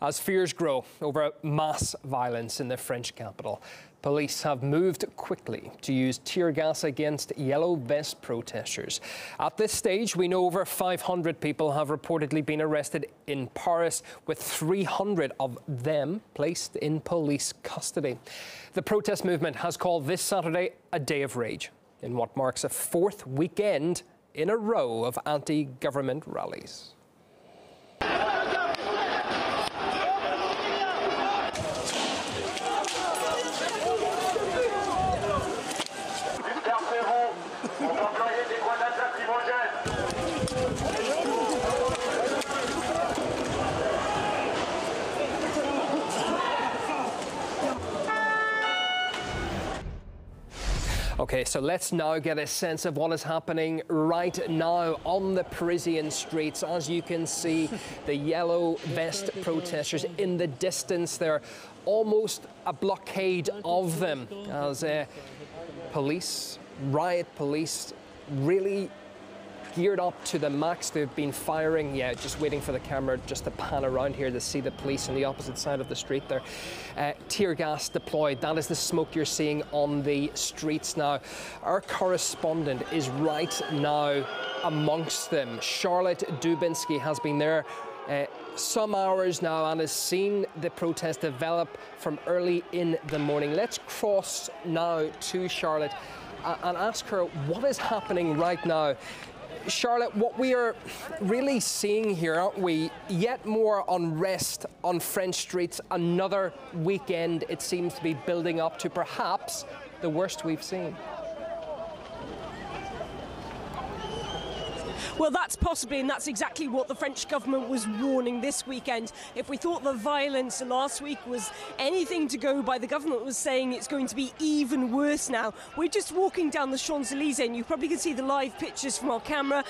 As fears grow over mass violence in the French capital, police have moved quickly to use tear gas against yellow vest protesters. At this stage, we know over 500 people have reportedly been arrested in Paris, with 300 of them placed in police custody. The protest movement has called this Saturday a day of rage, in what marks a fourth weekend in a row of anti-government rallies. Okay, so let's now get a sense of what is happening right now on the Parisian streets. As you can see, the yellow vest protesters in the distance there, almost a blockade of them as riot police, really geared up to the max. They've been firing, just waiting for the camera just to pan around here to see the police on the opposite side of the street there. Tear gas deployed. That is the smoke you're seeing on the streets now. Our correspondent is right now amongst them. Charlotte Dubinsky has been there some hours now and has seen the protest develop from early in the morning. Let's cross now to Charlotte and ask her what is happening right now. Charlotte, what we are really seeing here, aren't we? Yet more unrest on French streets. Another weekend it seems to be building up to perhaps the worst we've seen. Well, that's possibly, and that's exactly what the French government was warning this weekend. If we thought the violence last week was anything to go by, the government was saying it's going to be even worse now. We're just walking down the Champs-Elysees, and you probably can see the live pictures from our camera.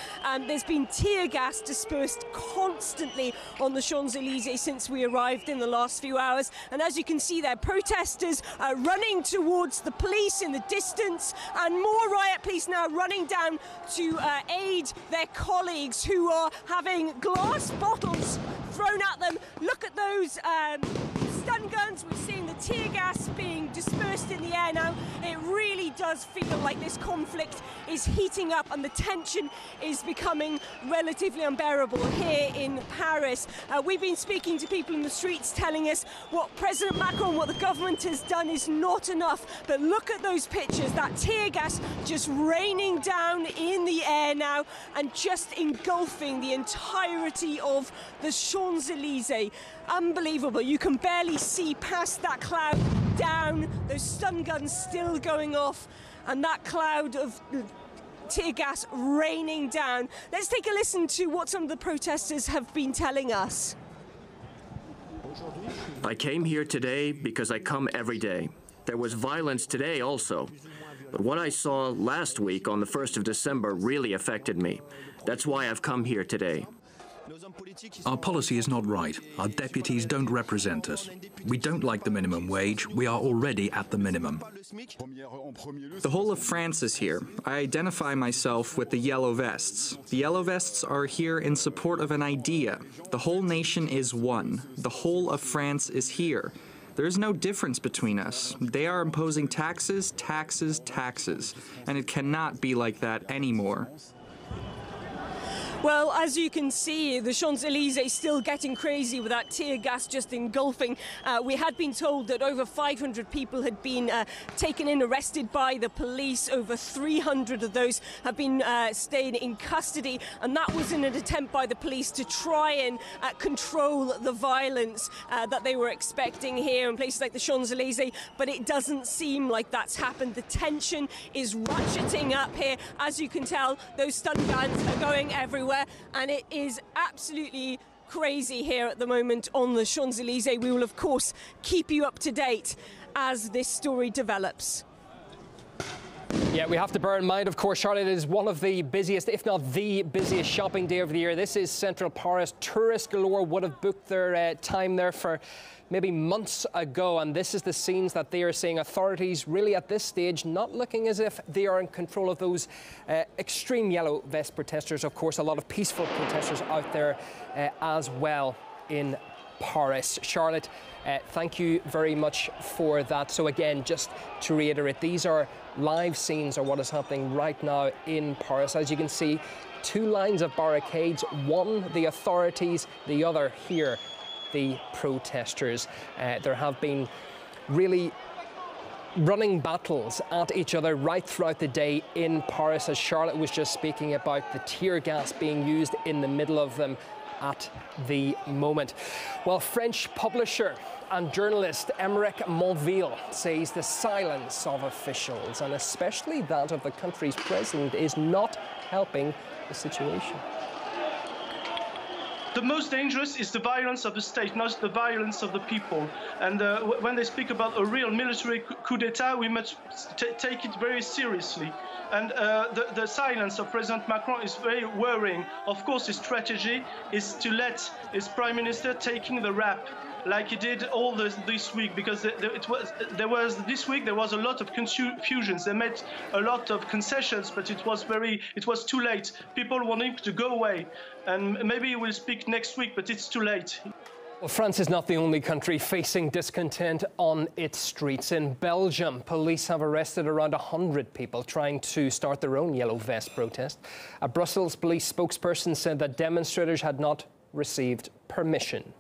There's been tear gas dispersed constantly on the Champs-Elysees since we arrived in the last few hours. And as you can see there, protesters are running towards the police in the distance, and more riot police now running down to aid their colleagues who are having glass bottles thrown at them. Look at those stun guns. We're seeing the tear gas being dispersed in the air now. It really does feel like this conflict is heating up and the tension is becoming relatively unbearable here in Paris. We've been speaking to people in the streets telling us what President Macron, what the government has done is not enough. But look at those pictures, that tear gas just raining down in the air now and just engulfing the entirety of the Champs-Elysees. Unbelievable. You can barely see past that cloud down, those stun guns still going off, and that cloud of tear gas raining down. Let's take a listen to what some of the protesters have been telling us. I came here today because I come every day. There was violence today also. But what I saw last week on the 1st of December really affected me. That's why I've come here today. Our policy is not right. Our deputies don't represent us. We don't like the minimum wage. We are already at the minimum. The whole of France is here. I identify myself with the yellow vests. The yellow vests are here in support of an idea. The whole nation is one. The whole of France is here. There is no difference between us. They are imposing taxes, taxes, taxes. And it cannot be like that anymore. Well, as you can see, the Champs-Elysees still getting crazy with that tear gas just engulfing. We had been told that over 500 people had been taken in, arrested by the police. Over 300 of those have been staying in custody, and that was in an attempt by the police to try and control the violence that they were expecting here in places like the Champs-Elysees, but it doesn't seem like that's happened. The tension is ratcheting up here. As you can tell, those stun guns are going everywhere. And it is absolutely crazy here at the moment on the Champs-Elysees. We will, of course, keep you up to date as this story develops. Yeah, we have to bear in mind, of course, Charlotte, is one of the busiest, if not the busiest shopping day of the year. This is central Paris. Tourists galore would have booked their time there for maybe months ago, and this is the scenes that they are seeing. Authorities really at this stage not looking as if they are in control of those extreme yellow vest protesters. Of course, a lot of peaceful protesters out there as well in Paris. Charlotte, thank you very much for that. So again, just to reiterate, these are live scenes of what is happening right now in Paris. As you can see, two lines of barricades, one the authorities, the other here the protesters. There have been really running battles at each other right throughout the day in Paris, as Charlotte was just speaking about, the tear gas being used in the middle of them at the moment. Well, French publisher and journalist Émeric Monville says the silence of officials, and especially that of the country's president, is not helping the situation. The most dangerous is the violence of the state, not the violence of the people. And when they speak about a real military coup d'etat, we must take it very seriously. And the silence of President Macron is very worrying. Of course, his strategy is to let his prime minister taking the rap, like he did all this week, because this week there was a lot of confusions. They made a lot of concessions, but it was too late. People wanting to go away, and maybe we'll speak next week, but it's too late. Well, France is not the only country facing discontent on its streets. In Belgium, police have arrested around 100 people trying to start their own yellow vest protest. A Brussels police spokesperson said that demonstrators had not received permission.